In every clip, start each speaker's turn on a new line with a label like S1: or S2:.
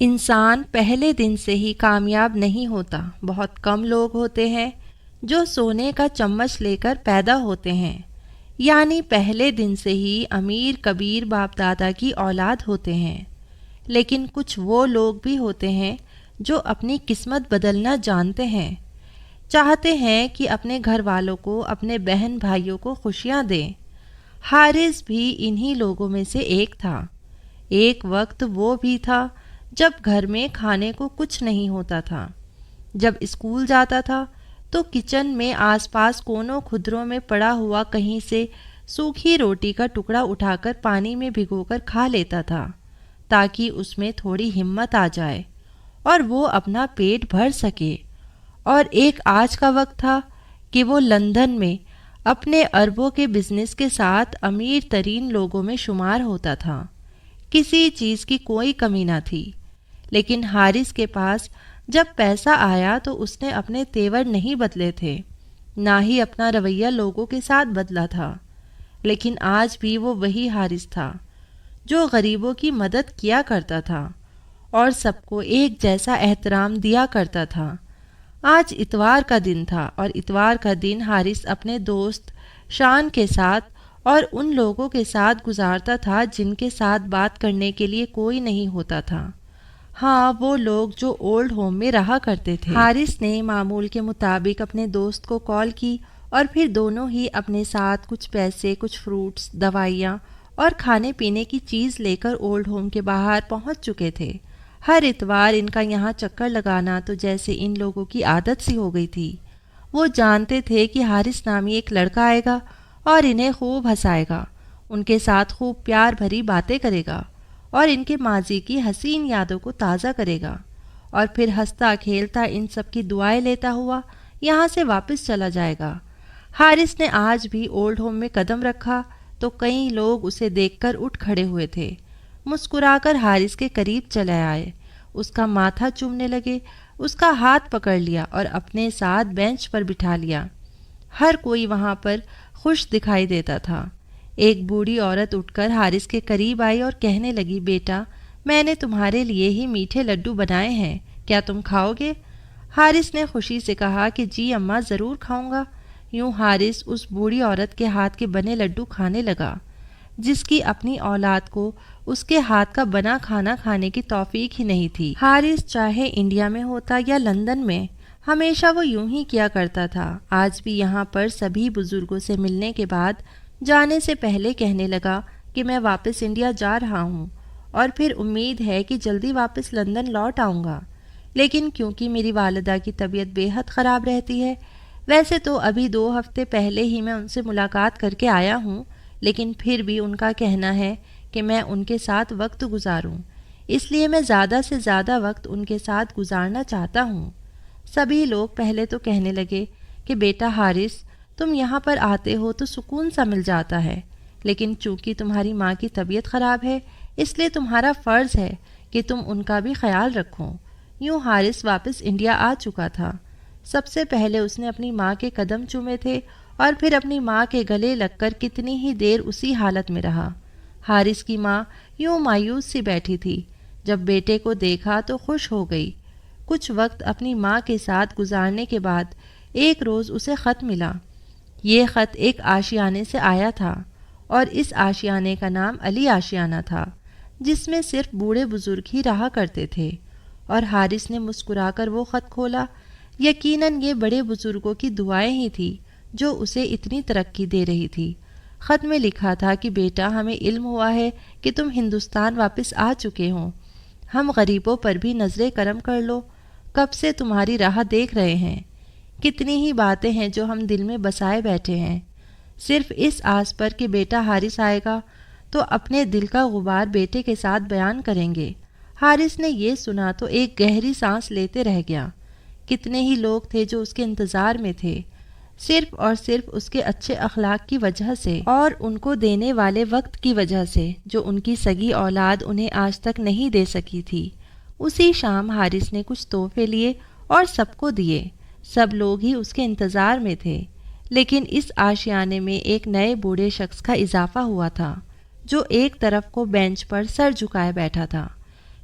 S1: انسان پہلے دن سے ہی کامیاب نہیں ہوتا۔ بہت کم لوگ ہوتے ہیں جو سونے کا چمچ لے کر پیدا ہوتے ہیں، یعنی پہلے دن سے ہی امیر کبیر باپ دادا کی اولاد ہوتے ہیں۔ لیکن کچھ وہ لوگ بھی ہوتے ہیں جو اپنی قسمت بدلنا جانتے ہیں، چاہتے ہیں کہ اپنے گھر والوں کو، اپنے بہن بھائیوں کو خوشیاں دیں۔ حارث بھی انہی لوگوں میں سے ایک تھا۔ ایک وقت وہ بھی تھا جب گھر میں کھانے کو کچھ نہیں ہوتا تھا۔ جب اسکول جاتا تھا تو کچن میں آس پاس کونوں کھدروں میں پڑا ہوا کہیں سے سوکھی روٹی کا ٹکڑا اٹھا کر پانی میں بھگو کر کھا لیتا تھا تاکہ اس میں تھوڑی ہمت آ جائے اور وہ اپنا پیٹ بھر سکے۔ اور ایک آج کا وقت تھا کہ وہ لندن میں اپنے اربوں کے بزنس کے ساتھ امیر ترین لوگوں میں شمار ہوتا تھا۔ کسی چیز کی کوئی کمی نہ تھی، لیکن حارث کے پاس جب پیسہ آیا تو اس نے اپنے تیور نہیں بدلے تھے، نہ ہی اپنا رویہ لوگوں کے ساتھ بدلا تھا۔ لیکن آج بھی وہ وہی حارث تھا جو غریبوں کی مدد کیا کرتا تھا اور سب کو ایک جیسا احترام دیا کرتا تھا۔ آج اتوار کا دن تھا اور اتوار کا دن حارث اپنے دوست شان کے ساتھ اور ان لوگوں کے ساتھ گزارتا تھا جن کے ساتھ بات کرنے کے لیے کوئی نہیں ہوتا تھا۔ ہاں، وہ لوگ جو اولڈ ہوم میں رہا کرتے تھے۔ حارث نے معمول کے مطابق اپنے دوست کو کال کی اور پھر دونوں ہی اپنے ساتھ کچھ پیسے، کچھ فروٹس، دوائیاں اور کھانے پینے کی چیز لے کر اولڈ ہوم کے باہر پہنچ چکے تھے۔ ہر اتوار ان کا یہاں چکر لگانا تو جیسے ان لوگوں کی عادت سی ہو گئی تھی۔ وہ جانتے تھے کہ حارث نامی ایک لڑکا آئے گا اور انہیں خوب ہنسائے گا، ان کے ساتھ خوب پیار بھری باتیں کرے گا اور ان کے ماضی کی حسین یادوں کو تازہ کرے گا، اور پھر ہنستا کھیلتا ان سب کی دعائیں لیتا ہوا یہاں سے واپس چلا جائے گا۔ حارث نے آج بھی اولڈ ہوم میں قدم رکھا تو کئی لوگ اسے دیکھ کر اٹھ کھڑے ہوئے تھے، مسکرا کر حارث کے قریب چلے آئے، اس کا ماتھا چومنے لگے، اس کا ہاتھ پکڑ لیا اور اپنے ساتھ بینچ پر بٹھا لیا۔ ہر کوئی وہاں پر خوش دکھائی دیتا تھا۔ ایک بوڑھی عورت اٹھ کر حارث کے قریب آئی اور کہنے لگی، بیٹا، میں نے تمہارے لیے ہی میٹھے لڈو بنائے ہیں، کیا تم کھاؤ گے؟ حارث نے خوشی سے کہا کہ جی اماں، ضرور کھاؤں گا۔ یوں حارث اس بوڑھی عورت کے ہاتھ کے بنے لڈو کھانے لگا، جس کی اپنی اولاد کو اس کے ہاتھ کا بنا کھانا کھانے کی توفیق ہی نہیں تھی۔ حارث چاہے انڈیا میں ہوتا یا لندن میں، ہمیشہ وہ یوں ہی کیا کرتا تھا۔ آج بھی یہاں پر سبھی بزرگوں سے ملنے کے بعد جانے سے پہلے کہنے لگا کہ میں واپس انڈیا جا رہا ہوں اور پھر امید ہے کہ جلدی واپس لندن لوٹ آؤں گا، لیکن کیونکہ میری والدہ کی طبیعت بے حد خراب رہتی ہے، ویسے تو ابھی 2 ہفتے پہلے ہی میں ان سے ملاقات کر کے آیا ہوں، لیکن پھر بھی ان کا کہنا ہے کہ میں ان کے ساتھ وقت گزاروں، اس لیے میں زیادہ سے زیادہ وقت ان کے ساتھ گزارنا چاہتا ہوں۔ سبھی لوگ پہلے تو کہنے لگے کہ بیٹا حارث، تم یہاں پر آتے ہو تو سکون سا مل جاتا ہے، لیکن چونکہ تمہاری ماں کی طبیعت خراب ہے اس لیے تمہارا فرض ہے کہ تم ان کا بھی خیال رکھو۔ یوں حارث واپس انڈیا آ چکا تھا۔ سب سے پہلے اس نے اپنی ماں کے قدم چومے تھے اور پھر اپنی ماں کے گلے لگ کر کتنی ہی دیر اسی حالت میں رہا۔ حارث کی ماں یوں مایوس سی بیٹھی تھی، جب بیٹے کو دیکھا تو خوش ہو گئی۔ کچھ وقت اپنی ماں کے ساتھ گزارنے کے بعد ایک روز اسے خط ملا۔ یہ خط ایک آشیانے سے آیا تھا اور اس آشیانے کا نام علی آشیانہ تھا، جس میں صرف بوڑھے بزرگ ہی رہا کرتے تھے، اور حارث نے مسکرا کر وہ خط کھولا۔ یقیناً یہ بڑے بزرگوں کی دعائیں ہی تھی جو اسے اتنی ترقی دے رہی تھی۔ خط میں لکھا تھا کہ بیٹا، ہمیں علم ہوا ہے کہ تم ہندوستان واپس آ چکے ہو، ہم غریبوں پر بھی نظر کرم کر لو، کب سے تمہاری راہ دیکھ رہے ہیں۔ کتنی ہی باتیں ہیں جو ہم دل میں بسائے بیٹھے ہیں، صرف اس آس پر کہ بیٹا حارث آئے گا تو اپنے دل کا غبار بیٹے کے ساتھ بیان کریں گے۔ حارث نے یہ سنا تو ایک گہری سانس لیتے رہ گیا۔ کتنے ہی لوگ تھے جو اس کے انتظار میں تھے، صرف اور صرف اس کے اچھے اخلاق کی وجہ سے اور ان کو دینے والے وقت کی وجہ سے جو ان کی سگی اولاد انہیں آج تک نہیں دے سکی تھی۔ اسی شام حارث نے کچھ تحفے لیے اور سب کو دیے۔ سب لوگ ہی اس کے انتظار میں تھے، لیکن اس آشیانے میں ایک نئے بوڑھے شخص کا اضافہ ہوا تھا جو ایک طرف کو بینچ پر سر جھکائے بیٹھا تھا۔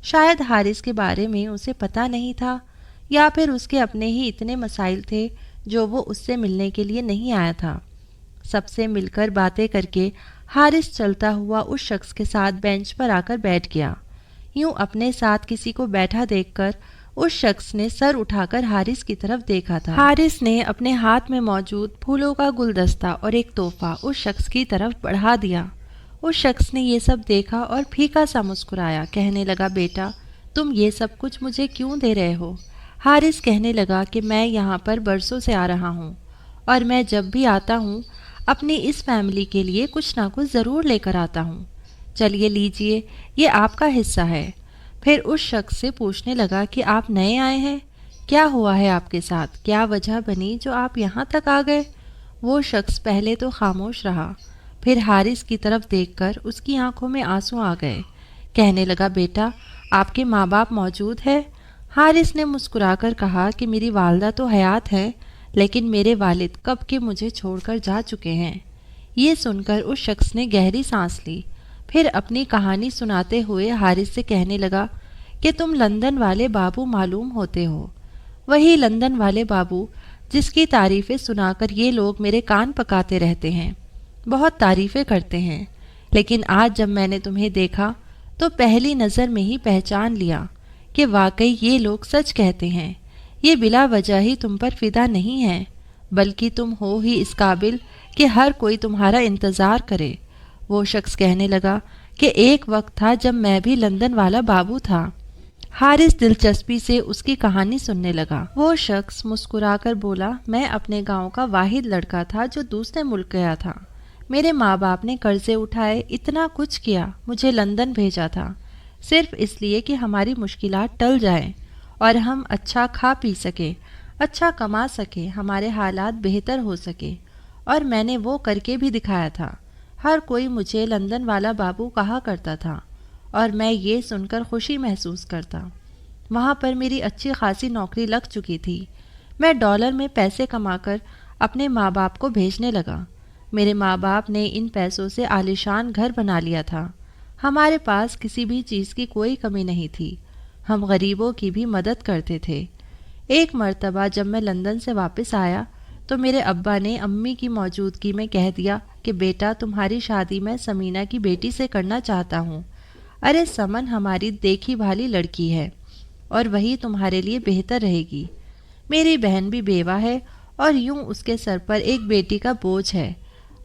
S1: شاید حارث کے بارے میں اسے پتہ نہیں تھا، یا پھر اس کے اپنے ہی اتنے مسائل تھے جو وہ اس سے ملنے کے لیے نہیں آیا تھا۔ سب سے مل کر باتیں کر کے حارث چلتا ہوا اس شخص کے ساتھ بینچ پر آ کر بیٹھ گیا۔ یوں اپنے ساتھ کسی کو بیٹھا دیکھ کر اس شخص نے سر اٹھا کر حارث کی طرف دیکھا تھا۔ حارث نے اپنے ہاتھ میں موجود پھولوں کا گلدستہ اور ایک تحفہ اس شخص کی طرف بڑھا دیا۔ اس شخص نے یہ سب دیکھا اور پھیکا سا مسکرایا، کہنے لگا بیٹا تم یہ سب کچھ مجھے کیوں دے رہے ہو؟ حارث کہنے لگا کہ میں یہاں پر برسوں سے آ رہا ہوں اور میں جب بھی آتا ہوں اپنی اس فیملی کے لیے کچھ نہ کچھ ضرور لے کر آتا ہوں، چلیے لیجئے یہ آپ کا حصہ ہے۔ پھر اس شخص سے پوچھنے لگا کہ آپ نئے آئے ہیں، کیا ہوا ہے آپ کے ساتھ، کیا وجہ بنی جو آپ یہاں تک آ گئے؟ وہ شخص پہلے تو خاموش رہا، پھر حارث کی طرف دیکھ کر اس کی آنکھوں میں آنسو آ گئے، کہنے لگا بیٹا آپ کے ماں باپ موجود ہے؟ حارث نے مسکرا کر کہا کہ میری والدہ تو حیات ہے لیکن میرے والد کب کے مجھے چھوڑ کر جا چکے ہیں۔ یہ سن کر اس شخص نے گہری سانس لی، پھر اپنی کہانی سناتے ہوئے حارث سے کہنے لگا کہ تم لندن والے بابو معلوم ہوتے ہو، وہی لندن والے بابو جس کی تعریفیں سنا کر یہ لوگ میرے کان پکاتے رہتے ہیں، بہت تعریفیں کرتے ہیں، لیکن آج جب میں نے تمہیں دیکھا تو پہلی نظر میں ہی پہچان لیا کہ واقعی یہ لوگ سچ کہتے ہیں، یہ بلا وجہ ہی تم پر فدا نہیں ہے، بلکہ تم ہو ہی اس قابل کہ ہر کوئی تمہارا انتظار کرے۔ وہ شخص کہنے لگا کہ ایک وقت تھا جب میں بھی لندن والا بابو تھا۔ حارث دلچسپی سے اس کی کہانی سننے لگا۔ وہ شخص مسکرا کر بولا میں اپنے گاؤں کا واحد لڑکا تھا جو دوسرے ملک گیا تھا، میرے ماں باپ نے قرضے اٹھائے، اتنا کچھ کیا، مجھے لندن بھیجا تھا صرف اس لیے کہ ہماری مشکلات ٹل جائیں اور ہم اچھا کھا پی سکیں، اچھا کما سکیں، ہمارے حالات بہتر ہو سکے، اور میں نے وہ کر کے بھی دکھایا تھا۔ ہر کوئی مجھے لندن والا بابو کہا کرتا تھا اور میں یہ سن کر خوشی محسوس کرتا۔ وہاں پر میری اچھی خاصی نوکری لگ چکی تھی، میں ڈالر میں پیسے کما کر اپنے ماں باپ کو بھیجنے لگا۔ میرے ماں باپ نے ان پیسوں سے عالیشان گھر بنا لیا تھا، ہمارے پاس کسی بھی چیز کی کوئی کمی نہیں تھی، ہم غریبوں کی بھی مدد کرتے تھے۔ ایک مرتبہ جب میں لندن سے واپس آیا تو میرے ابا نے امی کی موجودگی میں کہہ دیا کہ بیٹا تمہاری شادی میں سمینہ کی بیٹی سے کرنا چاہتا ہوں۔ ارے سمن ہماری دیکھی بھالی لڑکی ہے اور وہی تمہارے لیے بہتر رہے گی۔ میری بہن بھی بیوہ ہے اور یوں اس کے سر پر ایک بیٹی کا بوجھ ہے،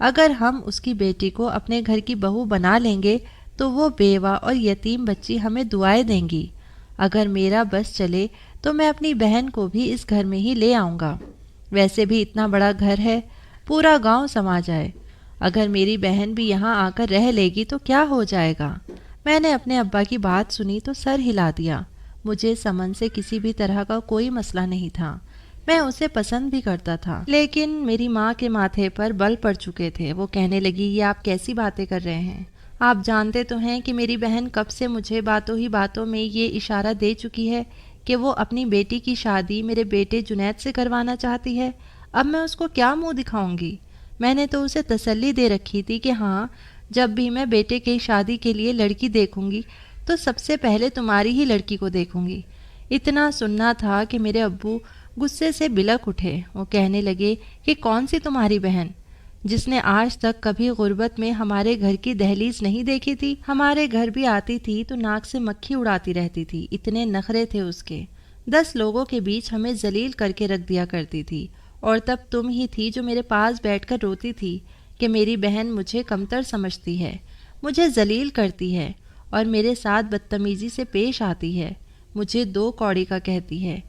S1: اگر ہم اس کی بیٹی کو اپنے گھر کی بہو بنا لیں گے تو وہ بیوہ اور یتیم بچی ہمیں دعائیں دیں گی۔ اگر میرا بس چلے تو میں اپنی بہن کو بھی اس گھر میں ہی لے آؤں گا، ویسے بھی اتنا بڑا گھر ہے، پورا گاؤں سما جائے، اگر میری بہن بھی یہاں آ کر رہ لے گی تو کیا ہو جائے گا؟ میں نے اپنے ابا کی بات سنی تو سر ہلا دیا، مجھے سمن سے کسی بھی طرح کا کوئی مسئلہ نہیں تھا، میں اسے پسند بھی کرتا تھا، لیکن میری ماں کے ماتھے پر بل پڑ چکے تھے۔ وہ کہنے لگی یہ آپ کیسی باتیں کر رہے ہیں؟ آپ جانتے تو ہیں کہ میری بہن کب سے مجھے باتوں ہی باتوں میں یہ اشارہ دے چکی ہے کہ وہ اپنی بیٹی کی شادی میرے بیٹے جنید سے کروانا چاہتی ہے، اب میں اس کو کیا منہ دکھاؤں گی؟ میں نے تو اسے تسلی دے رکھی تھی کہ ہاں جب بھی میں بیٹے کی شادی کے لیے لڑکی دیکھوں گی تو سب سے پہلے تمہاری ہی لڑکی کو دیکھوں گی۔ اتنا سننا تھا کہ میرے ابو غصے سے بلک اٹھے، وہ کہنے لگے کہ کون سی تمہاری بہن جس نے آج تک کبھی غربت میں ہمارے گھر کی دہلیز نہیں دیکھی تھی؟ ہمارے گھر بھی آتی تھی تو ناک سے مکھی اڑاتی رہتی تھی، اتنے نخرے تھے اس کے، 10 لوگوں کے بیچ ہمیں ذلیل کر کے رکھ دیا کرتی تھی، اور تب تم ہی تھی جو میرے پاس بیٹھ کر روتی تھی کہ میری بہن مجھے کمتر سمجھتی ہے، مجھے ذلیل کرتی ہے اور میرے ساتھ بدتمیزی سے پیش آتی ہے، مجھے 2 کوڑی کا کہتی ہے،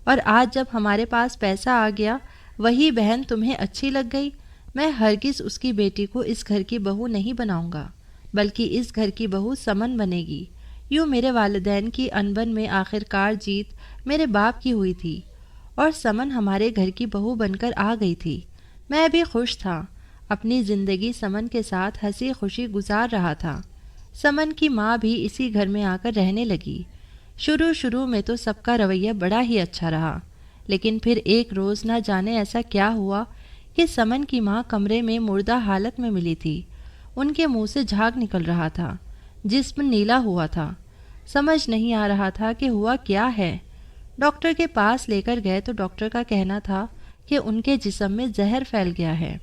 S1: اور آج جب ہمارے پاس پیسہ آ گیا وہی بہن تمہیں اچھی لگ گئی۔ میں ہرگز اس کی بیٹی کو اس گھر کی بہو نہیں بناؤں گا، بلکہ اس گھر کی بہو سمن بنے گی۔ یوں میرے والدین کی انبن میں آخرکار جیت میرے باپ کی ہوئی تھی اور سمن ہمارے گھر کی بہو بن کر آ گئی تھی۔ میں بھی خوش تھا، اپنی زندگی سمن کے ساتھ ہنسی خوشی گزار رہا تھا۔ سمن کی ماں بھی اسی گھر میں آ کر رہنے لگی۔ شروع میں تو سب کا رویہ بڑا ہی اچھا رہا، لیکن پھر ایک روز نہ جانے ایسا کیا ہوا کہ سمن کی ماں کمرے میں مردہ حالت میں ملی تھی، ان کے منہ سے جھاگ نکل رہا تھا، جسم نیلا ہوا تھا۔ سمجھ نہیں آ رہا تھا کہ ہوا کیا ہے۔ ڈاکٹر کے پاس لے کر گئے تو ڈاکٹر کا کہنا تھا کہ ان کے جسم میں زہر پھیل گیا ہے۔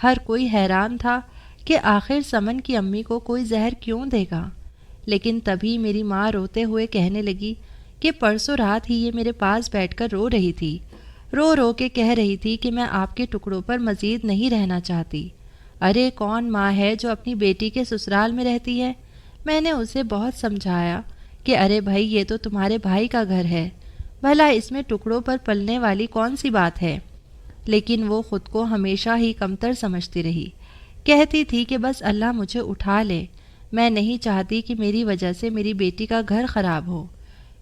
S1: ہر کوئی حیران تھا کہ آخر سمن کی امی کو کوئی زہر کیوں دے گا، لیکن تبھی میری ماں روتے ہوئے کہنے لگی کہ پرسوں رات ہی یہ میرے پاس بیٹھ کر رو رہی تھی، رو رو کے کہہ رہی تھی کہ میں آپ کے ٹکڑوں پر مزید نہیں رہنا چاہتی۔ ارے کون ماں ہے جو اپنی بیٹی کے سسرال میں رہتی ہے؟ میں نے اسے بہت سمجھایا کہ ارے بھائی یہ تو تمہارے بھائی کا گھر ہے، بھلا اس میں ٹکڑوں پر پلنے والی کون سی بات ہے؟ لیکن وہ خود کو ہمیشہ ہی کمتر سمجھتی رہی، کہتی تھی کہ بس اللہ مجھے اٹھا لے، میں نہیں چاہتی کہ میری وجہ سے میری بیٹی کا گھر خراب ہو۔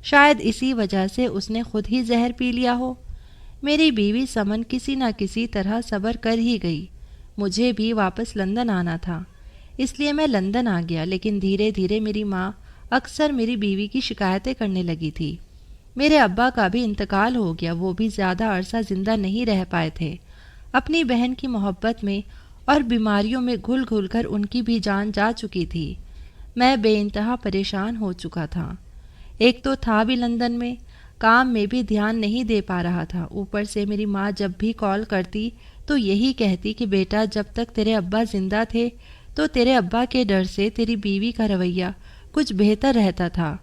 S1: شاید اسی وجہ سے اس نے خود ہی زہر پی لیا ہو۔ میری بیوی سمن کسی نہ کسی طرح صبر کر ہی گئی۔ مجھے بھی واپس لندن آنا تھا، اس لیے میں لندن آ گیا، لیکن دھیرے دھیرے میری ماں اکثر میری بیوی کی شکایتیں کرنے لگی تھی۔ میرے ابا کا بھی انتقال ہو گیا، وہ بھی زیادہ عرصہ زندہ نہیں رہ پائے تھے۔ اپنی بہن کی محبت میں اور بیماریوں میں گھل گھل کر ان کی بھی جان جا چکی تھی۔ میں بے انتہا پریشان ہو چکا تھا۔ ایک تو تھا بھی لندن میں، کام میں بھی دھیان نہیں دے پا رہا تھا، اوپر سے میری ماں جب بھی کال کرتی تو یہی کہتی کہ بیٹا جب تک تیرے ابا زندہ تھے تو تیرے ابا کے ڈر سے تیری بیوی کا رویہ کچھ بہتر رہتا تھا،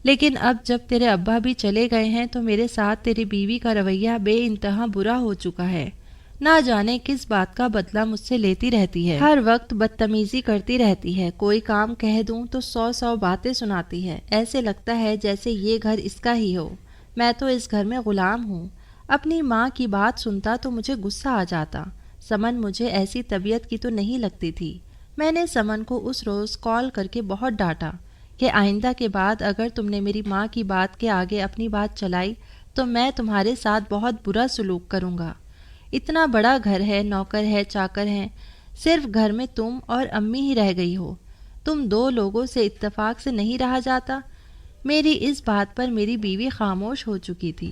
S1: لیکن اب جب تیرے ابا بھی چلے گئے ہیں تو میرے ساتھ تیری بیوی کا رویہ بے انتہا برا ہو چکا ہے۔ نہ جانے کس بات کا بدلہ مجھ سے لیتی رہتی ہے، ہر وقت بدتمیزی کرتی رہتی ہے، کوئی کام کہہ دوں تو 100 باتیں سناتی ہے، ایسے لگتا ہے جیسے یہ گھر اس کا ہی ہو، میں تو اس گھر میں غلام ہوں۔ اپنی ماں کی بات سنتا تو مجھے غصہ آ جاتا۔ سمن مجھے ایسی طبیعت کی تو نہیں لگتی تھی۔ میں نے سمن کو اس روز کال کر کے بہت ڈانٹا کہ آئندہ کے بعد اگر تم نے میری ماں کی بات کے آگے اپنی بات چلائی تو میں تمہارے ساتھ بہت برا سلوک کروں گا۔ اتنا بڑا گھر ہے، نوکر ہے، چاکر ہیں، صرف گھر میں تم اور امی ہی رہ گئی ہو، تم دو لوگوں سے اتفاق سے نہیں رہا جاتا؟ میری اس بات پر میری بیوی خاموش ہو چکی تھی،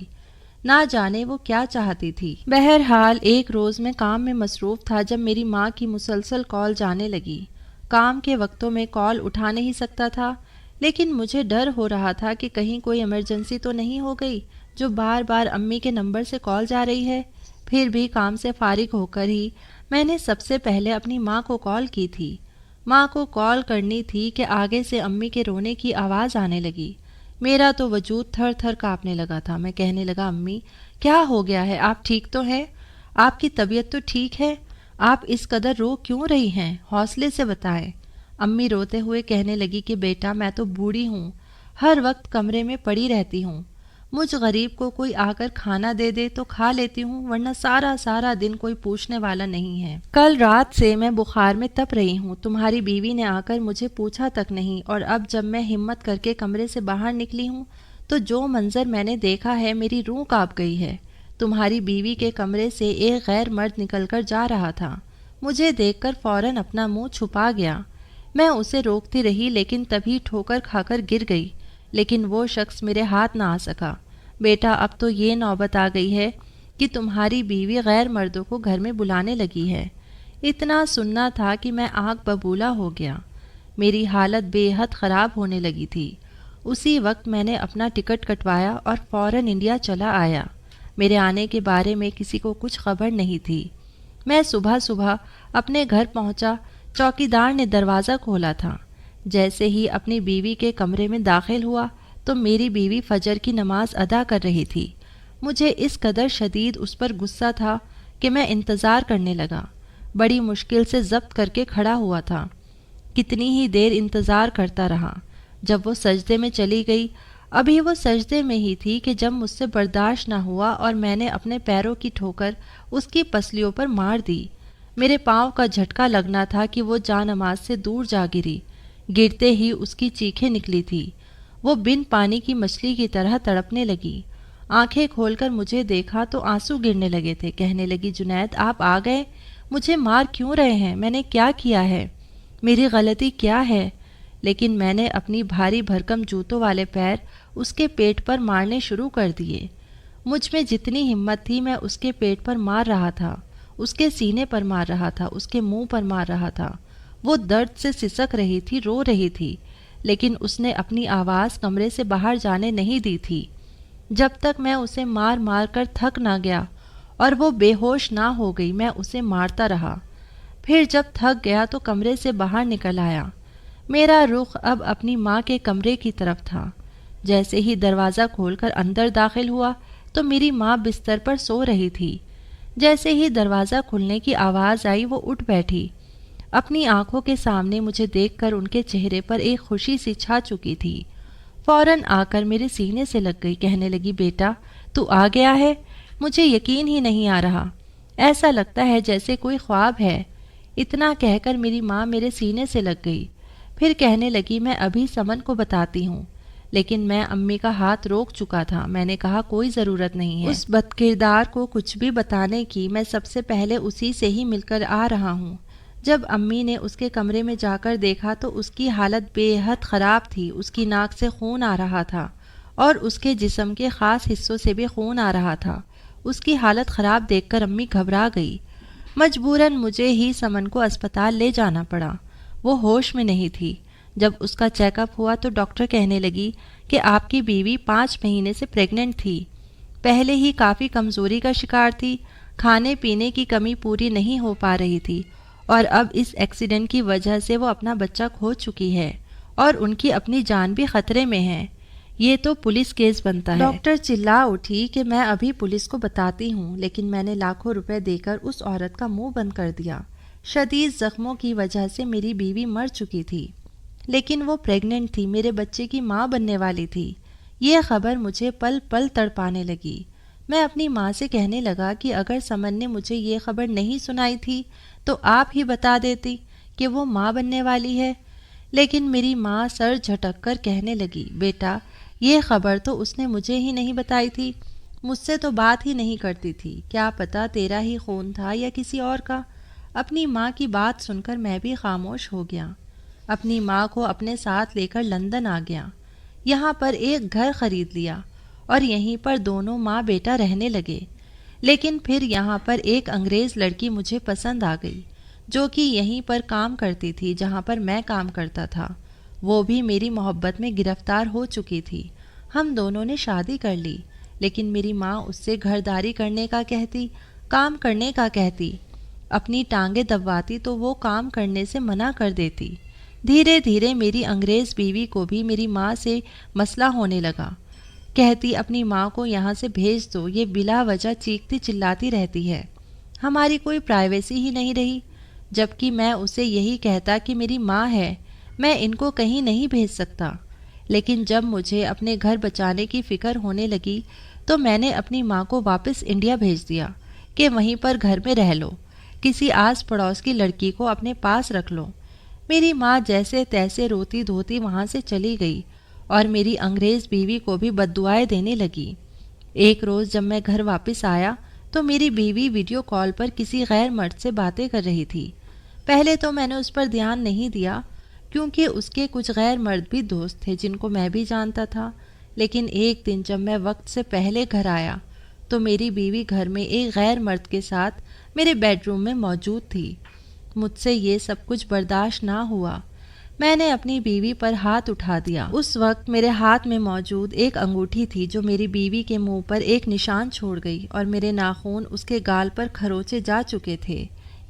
S1: نہ جانے وہ کیا چاہتی تھی۔ بہرحال ایک روز میں کام میں مصروف تھا جب میری ماں کی مسلسل کال جانے لگی۔ کام کے وقتوں میں کال اٹھا نہیں سکتا تھا، لیکن مجھے ڈر ہو رہا تھا کہ کہیں کوئی ایمرجنسی تو نہیں ہو گئی جو بار بار امی کے نمبر سے کال جا رہی ہے۔ پھر بھی کام سے فارغ ہو کر ہی میں نے سب سے پہلے اپنی ماں کو کال کی تھی۔ ماں کو کال کرنی تھی کہ آگے سے امی کے رونے کی آواز آنے لگی۔ میرا تو وجود تھر تھر کانپنے لگا تھا۔ میں کہنے لگا امی کیا ہو گیا ہے، آپ ٹھیک تو ہیں؟ آپ کی طبیعت تو ٹھیک ہے؟ آپ اس قدر رو کیوں رہی ہیں؟ حوصلے سے بتائیں۔ امی روتے ہوئے کہنے لگی کہ بیٹا میں تو بوڑھی ہوں، ہر وقت کمرے میں پڑی رہتی ہوں، مجھ غریب کو کوئی آ کر کھانا دے دے تو کھا لیتی ہوں، ورنہ سارا دن کوئی پوچھنے والا نہیں ہے۔ کل رات سے میں بخار میں تپ رہی ہوں، تمہاری بیوی نے آ کر مجھے پوچھا تک نہیں، اور اب جب میں ہمت کر کے کمرے سے باہر نکلی ہوں تو جو منظر میں نے دیکھا ہے میری روح کانپ گئی ہے۔ تمہاری بیوی کے کمرے سے ایک غیر مرد نکل کر جا رہا تھا، مجھے دیکھ کر فوراً اپنا منہ چھپا گیا۔ میں اسے روکتی رہی لیکن تبھی ٹھوکر کھا کر گر گئی، لیکن وہ شخص میرے ہاتھ نہ آ سکا۔ بیٹا اب تو یہ نوبت آ گئی ہے کہ تمہاری بیوی غیر مردوں کو گھر میں بلانے لگی ہے۔ اتنا سننا تھا کہ میں آنکھ ببولا ہو گیا، میری حالت بے حد خراب ہونے لگی تھی۔ اسی وقت میں نے اپنا ٹکٹ کٹوایا اور فوراً انڈیا چلا آیا۔ میرے آنے کے بارے میں کسی کو کچھ خبر نہیں تھی۔ میں صبح اپنے گھر پہنچا، چوکیدار نے دروازہ کھولا تھا۔ جیسے ہی اپنی بیوی کے کمرے میں داخل ہوا تو میری بیوی فجر کی نماز ادا کر رہی تھی۔ مجھے اس قدر شدید اس پر غصہ تھا کہ میں انتظار کرنے لگا، بڑی مشکل سے ضبط کر کے کھڑا ہوا تھا۔ کتنی ہی دیر انتظار کرتا رہا۔ جب وہ سجدے میں چلی گئی، ابھی وہ سجدے میں ہی تھی کہ جب مجھ سے برداشت نہ ہوا اور میں نے اپنے پیروں کی ٹھوکر اس کی پسلیوں پر مار دی۔ میرے پاؤں کا جھٹکا لگنا تھا کہ وہ جانماز سے دور جا گری۔ گرتے ہی اس کی چیخیں نکلی تھی، وہ بن پانی کی مچھلی کی طرح تڑپنے لگی۔ آنکھیں کھول کر مجھے دیکھا تو آنسو گرنے لگے تھے۔ کہنے لگی جنید آپ آ گئے، مجھے مار کیوں رہے ہیں؟ میں نے کیا کیا ہے؟ میری غلطی کیا ہے؟ لیکن میں نے اپنی بھاری بھرکم جوتوں والے پیر اس کے پیٹ پر مارنے شروع کر دیے۔ مجھ میں جتنی ہمت تھی میں اس کے پیٹ پر مار رہا تھا، اس کے سینے پر مار رہا تھا، اس کے منہ پر مار رہا تھا۔ وہ درد سے سسک رہی تھی، رو رہی تھی، لیکن اس نے اپنی آواز کمرے سے باہر جانے نہیں دی تھی جب تک میں اسے مار مار کر تھک نہ گیا اور وہ بے ہوش نہ ہو گئی۔ میں اسے مارتا رہا، پھر جب تھک گیا تو کمرے سے باہر نکل آیا۔ میرا رخ اب اپنی ماں کے کمرے کی طرف تھا۔ جیسے ہی دروازہ کھول کر اندر داخل ہوا تو میری ماں بستر پر سو رہی تھی۔ جیسے ہی دروازہ کھلنے کی آواز آئی وہ اٹھ بیٹھی۔ اپنی آنکھوں کے سامنے مجھے دیکھ کر ان کے چہرے پر ایک خوشی سی چھا چکی تھی۔ فوراً آ کر میرے سینے سے لگ گئی، کہنے لگی بیٹا تو آ گیا ہے، مجھے یقین ہی نہیں آ رہا، ایسا لگتا ہے جیسے کوئی خواب ہے۔ اتنا کہہ کر میری ماں میرے سینے سے لگ گئی، پھر کہنے لگی میں ابھی سمن کو بتاتی ہوں، لیکن میں امی کا ہاتھ روک چکا تھا۔ میں نے کہا کوئی ضرورت نہیں ہے اس بد کردار کو کچھ بھی بتانے کی، میں سب سے پہلے اسی سے ہی مل کر آ رہا ہوں۔ جب امی نے اس کے کمرے میں جا کر دیکھا تو اس کی حالت بے حد خراب تھی۔ اس کی ناک سے خون آ رہا تھا اور اس کے جسم کے خاص حصوں سے بھی خون آ رہا تھا۔ اس کی حالت خراب دیکھ کر امی گھبرا گئی۔ مجبوراً مجھے ہی سمن کو اسپتال لے جانا پڑا۔ وہ ہوش میں نہیں تھی۔ جب اس کا چیک اپ ہوا تو ڈاکٹر کہنے لگی کہ آپ کی بیوی 5 مہینے سے پریگننٹ تھی، پہلے ہی کافی کمزوری کا شکار تھی، کھانے پینے کی کمی پوری نہیں ہو پا رہی تھی، اور اب اس ایکسیڈنٹ کی وجہ سے وہ اپنا بچہ کھو چکی ہے اور ان کی اپنی جان بھی خطرے میں ہے۔ یہ تو پولیس کیس بنتا ہے۔ ڈاکٹر چلا اٹھی کہ میں ابھی پولیس کو بتاتی ہوں، لیکن میں نے لاکھوں روپے دے کر اس عورت کا منہ بند کر دیا۔ شدید زخموں کی وجہ سے میری بیوی مر چکی تھی، لیکن وہ پریگننٹ تھی، میرے بچے کی ماں بننے والی تھی۔ یہ خبر مجھے پل پل تڑپانے لگی۔ میں اپنی ماں سے کہنے لگا کہ اگر سمن نے مجھے یہ خبر نہیں سنائی تھی تو آپ ہی بتا دیتی کہ وہ ماں بننے والی ہے، لیکن میری ماں سر جھٹک کر کہنے لگی بیٹا یہ خبر تو اس نے مجھے ہی نہیں بتائی تھی، مجھ سے تو بات ہی نہیں کرتی تھی، کیا پتا تیرا ہی خون تھا یا کسی اور کا۔ اپنی ماں کی بات سن کر میں بھی خاموش ہو گیا۔ اپنی ماں کو اپنے ساتھ لے کر لندن آ گیا، یہاں پر ایک گھر خرید لیا اور یہیں پر دونوں ماں بیٹا رہنے لگے۔ لیکن پھر یہاں پر ایک انگریز لڑکی مجھے پسند آ گئی جو کہ یہیں پر کام کرتی تھی جہاں پر میں کام کرتا تھا۔ وہ بھی میری محبت میں گرفتار ہو چکی تھی۔ ہم دونوں نے شادی کر لی، لیکن میری ماں اس سے گھرداری کرنے کا کہتی، کام کرنے کا کہتی، اپنی ٹانگیں دبواتی تو وہ کام کرنے سے منع کر دیتی۔ دھیرے دھیرے میری انگریز بیوی کو بھی میری ماں سے مسئلہ ہونے لگا، کہتی اپنی ماں کو یہاں سے بھیج دو، یہ بلا وجہ چیختی چلاتی رہتی ہے، ہماری کوئی پرائیویسی ہی نہیں رہی۔ جبکہ میں اسے یہی کہتا کہ میری ماں ہے، میں ان کو کہیں نہیں بھیج سکتا۔ لیکن جب مجھے اپنے گھر بچانے کی فکر ہونے لگی تو میں نے اپنی ماں کو واپس انڈیا بھیج دیا کہ وہیں پر گھر میں رہ لو، کسی آس پڑوس کی لڑکی کو اپنے پاس رکھ لو۔ میری ماں جیسے تیسے روتی دھوتی وہاں سے چلی گئی اور میری انگریز بیوی کو بھی بددعائیں دینے لگی۔ ایک روز جب میں گھر واپس آیا تو میری بیوی ویڈیو کال پر کسی غیر مرد سے باتیں کر رہی تھی۔ پہلے تو میں نے اس پر دھیان نہیں دیا کیونکہ اس کے کچھ غیر مرد بھی دوست تھے جن کو میں بھی جانتا تھا، لیکن ایک دن جب میں وقت سے پہلے گھر آیا تو میری بیوی گھر میں ایک غیر مرد کے ساتھ میرے بیڈ روم میں موجود تھی۔ مجھ سے یہ سب کچھ برداشت نہ ہوا، میں نے اپنی بیوی پر ہاتھ اٹھا دیا۔ اس وقت میرے ہاتھ میں موجود ایک انگوٹھی تھی جو میری بیوی کے منہ پر ایک نشان چھوڑ گئی اور میرے ناخن اس کے گال پر کھروچے جا چکے تھے۔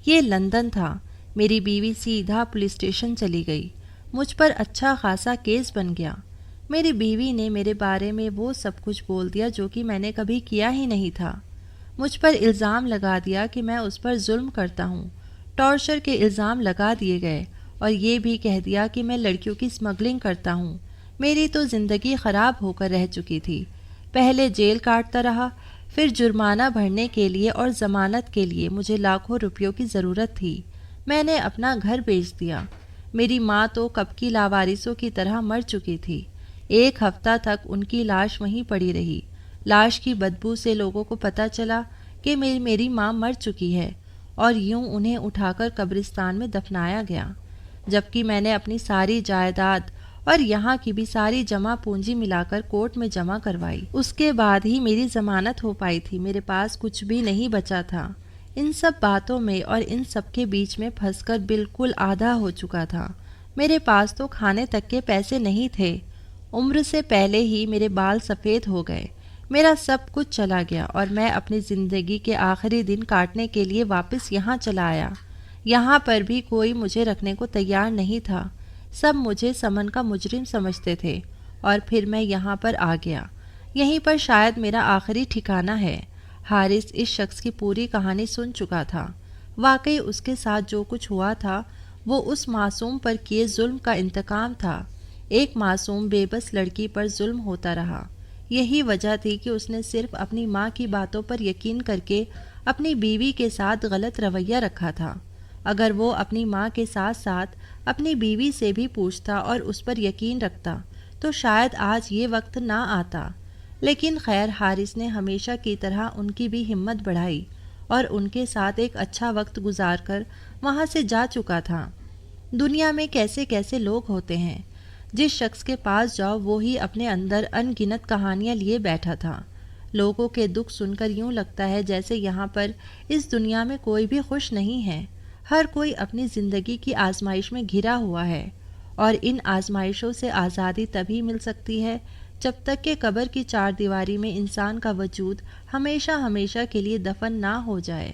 S1: یہ لندن تھا۔ میری بیوی سیدھا پولیس اسٹیشن چلی گئی، مجھ پر اچھا خاصا کیس بن گیا۔ میری بیوی نے میرے بارے میں وہ سب کچھ بول دیا جو کہ میں نے کبھی کیا ہی نہیں تھا۔ مجھ پر الزام لگا دیا کہ میں اس پر ظلم کرتا ہوں، ٹارچر کے الزام لگا دیے گئے، اور یہ بھی کہہ دیا کہ میں لڑکیوں کی اسمگلنگ کرتا ہوں۔ میری تو زندگی خراب ہو کر رہ چکی تھی۔ پہلے جیل کاٹتا رہا، پھر جرمانہ بھرنے کے لیے اور ضمانت کے لیے مجھے لاکھوں روپیوں کی ضرورت تھی۔ میں نے اپنا گھر بیچ دیا۔ میری ماں تو کب کی لاوارثوں کی طرح مر چکی تھی۔ 1 ہفتہ تک ان کی لاش وہیں پڑی رہی۔ لاش کی بدبو سے لوگوں کو پتہ چلا کہ میری ماں مر چکی ہے، اور یوں انہیں اٹھا کر قبرستان میں دفنایا گیا، جبکہ میں نے اپنی ساری جائیداد اور یہاں کی بھی ساری جمع پونجی ملا کر کورٹ میں جمع کروائی۔ اس کے بعد ہی میری ضمانت ہو پائی تھی۔ میرے پاس کچھ بھی نہیں بچا تھا۔ ان سب باتوں میں اور ان سب کے بیچ میں پھنس کر بالکل آدھا ہو چکا تھا۔ میرے پاس تو کھانے تک کے پیسے نہیں تھے۔ عمر سے پہلے ہی میرے بال سفید ہو گئے، میرا سب کچھ چلا گیا اور میں اپنی زندگی کے آخری دن کاٹنے کے لیے واپس یہاں چلا آیا۔ یہاں پر بھی کوئی مجھے رکھنے کو تیار نہیں تھا، سب مجھے سمن کا مجرم سمجھتے تھے، اور پھر میں یہاں پر آ گیا۔ یہیں پر شاید میرا آخری ٹھکانہ ہے۔ حارث اس شخص کی پوری کہانی سن چکا تھا۔ واقعی اس کے ساتھ جو کچھ ہوا تھا وہ اس معصوم پر کیے ظلم کا انتقام تھا۔ ایک معصوم بے بس لڑکی پر ظلم ہوتا رہا۔ یہی وجہ تھی کہ اس نے صرف اپنی ماں کی باتوں پر یقین کر کے اپنی بیوی کے ساتھ غلط رویہ رکھا تھا۔ اگر وہ اپنی ماں کے ساتھ ساتھ اپنی بیوی سے بھی پوچھتا اور اس پر یقین رکھتا تو شاید آج یہ وقت نہ آتا۔ لیکن خیر، حارث نے ہمیشہ کی طرح ان کی بھی ہمت بڑھائی اور ان کے ساتھ ایک اچھا وقت گزار کر وہاں سے جا چکا تھا۔ دنیا میں کیسے کیسے لوگ ہوتے ہیں۔ جس شخص کے پاس جاؤ وہی اپنے اندر ان گنت کہانیاں لیے بیٹھا تھا۔ لوگوں کے دکھ سن کر یوں لگتا ہے جیسے یہاں پر اس دنیا میں کوئی بھی خوش نہیں ہے۔ ہر کوئی اپنی زندگی کی آزمائش میں گھرا ہوا ہے، اور ان آزمائشوں سے آزادی تبھی مل سکتی ہے جب تک کہ قبر کی چار دیواری میں انسان کا وجود ہمیشہ ہمیشہ کے لیے دفن نہ ہو جائے۔